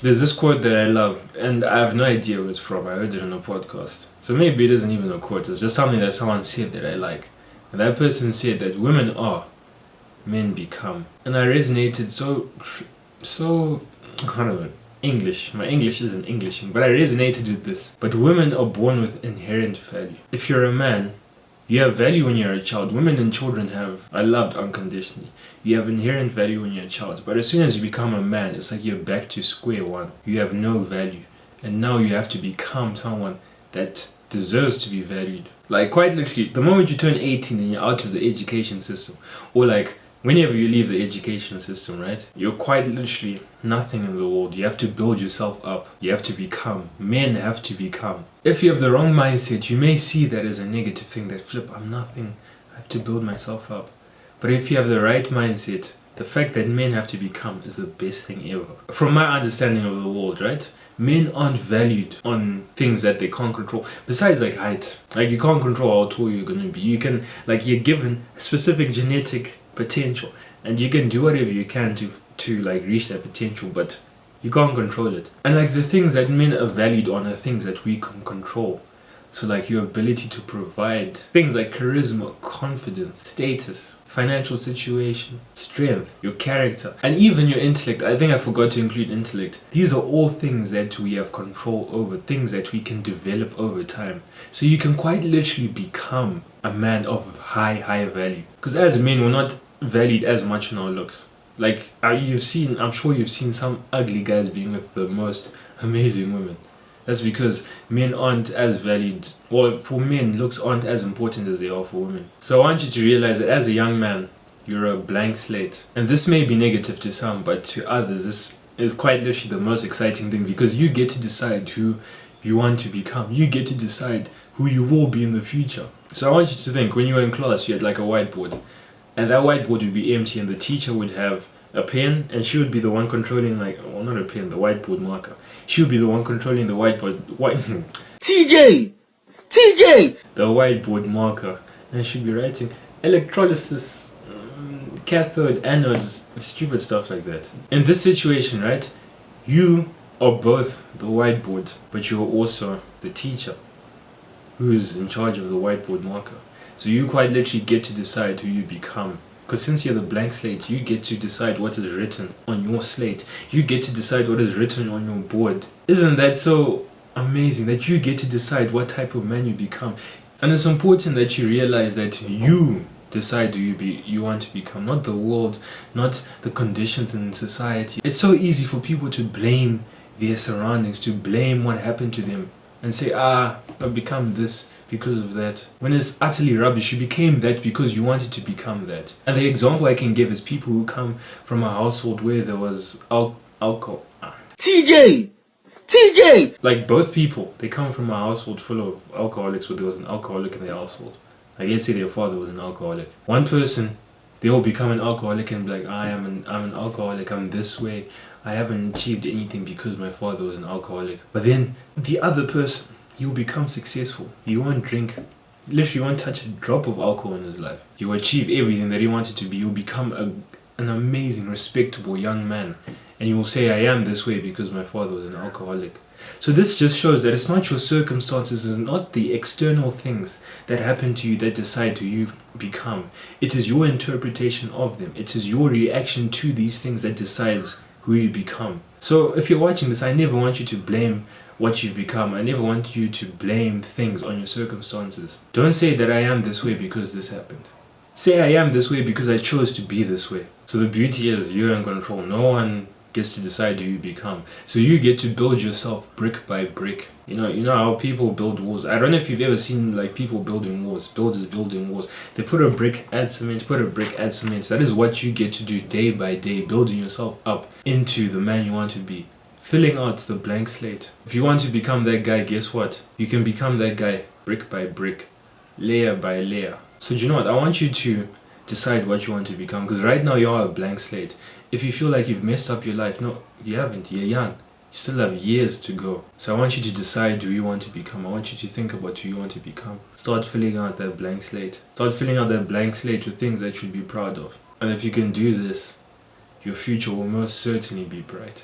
There's this quote that I love, and I have no idea where it's from. I heard it on a podcast. So maybe it isn't even a quote, it's just something that someone said that I like. And that person said that women are, men become. And I resonated so, I don't know, English. My English isn't Englishing, but I resonated with this. But women are born with inherent value. If you're a man, you have value when you're a child. Women and children are loved unconditionally. You have inherent value when you're a child. But as soon as you become a man, it's like you're back to square one. You have no value. And now you have to become someone that deserves to be valued. Like quite literally, the moment you turn 18 and you're out of the education system, or like whenever you leave the education system, right? You're quite literally nothing in the world. You have to build yourself up. You have to become. Men have to become. If you have the wrong mindset, you may see that as a negative thing, that flip, I'm nothing. I have to build myself up. But if you have the right mindset, the fact that men have to become is the best thing ever. From my understanding of the world, right? Men aren't valued on things that they can't control. Besides like height. Like you can't control how tall you're gonna be. You can, like you're given a specific genetic potential and you can do whatever you can to like reach that potential, but you can't control it. And like the things that men are valued on are things that we can control. So like your ability to provide things like charisma, confidence, status, financial situation, strength, your character, and even your intellect. I think I forgot to include intellect. These are all things that we have control over, things that we can develop over time. So you can quite literally become a man of high value. Because as men, we're not valued as much on our looks. Like I'm sure you've seen some ugly guys being with the most amazing women. That's because men aren't as valued, or for men, looks aren't as important as they are for women. So I want you to realize that as a young man, you're a blank slate. And this may be negative to some, but to others, this is quite literally the most exciting thing, because you get to decide who you want to become. You get to decide who you will be in the future. So I want you to think, when you were in class, you had like a whiteboard, and that whiteboard would be empty, and the teacher would have a pen, and she would be the one controlling, like, well, not a pen, the whiteboard marker. She would be the one controlling the TJ! the whiteboard marker, and she'd be writing electrolysis, cathode, anodes, stupid stuff like that. In this situation, right, you are both the whiteboard, but you're also the teacher who's in charge of the whiteboard marker. So you quite literally get to decide who you become. Because since you're the blank slate, you get to decide what is written on your slate. You get to decide what is written on your board. Isn't that so amazing that you get to decide what type of man you become? And it's important that you realize that you decide who you want to become, not the world, not the conditions in society. It's so easy for people to blame their surroundings, to blame what happened to them, and say, I've become this because of that. When it's utterly rubbish. You became that because you wanted to become that. And the example I can give is people who come from a household where there was alcohol. TJ! Like both people, they come from a household full of alcoholics, where there was an alcoholic in their household. Like let's say their father was an alcoholic. One person, they will become an alcoholic and be like, I'm an alcoholic, I'm this way. I haven't achieved anything because my father was an alcoholic. But then the other person, you'll become successful. You won't drink, literally won't touch a drop of alcohol in his life. You'll achieve everything that he wanted to be. You'll become an amazing, respectable young man. And you will say, I am this way because my father was an alcoholic. So this just shows that it's not your circumstances, it's not the external things that happen to you that decide who you become. It is your interpretation of them. It is your reaction to these things that decides who you become. So if you're watching this, I never want you to blame what you've become. I never want you to blame things on your circumstances. Don't say that I am this way because this happened. Say I am this way because I chose to be this way. So the beauty is you're in control. No one gets to decide who you become. So you get to build yourself brick by brick. You know how people build walls. I don't know if you've ever seen like people building walls, builders building walls. They put a brick, add cement, put a brick, add cement. That is what you get to do day by day, building yourself up into the man you want to be. Filling out the blank slate. If you want to become that guy, guess what? You can become that guy brick by brick, layer by layer. So do you know what? I want you to decide what you want to become, because right now you are a blank slate. If you feel like you've messed up your life, no, you haven't. You're young. You still have years to go. So I want you to decide who you want to become. I want you to think about who you want to become. Start filling out that blank slate. Start filling out that blank slate with things that you'd be proud of. And if you can do this, your future will most certainly be bright.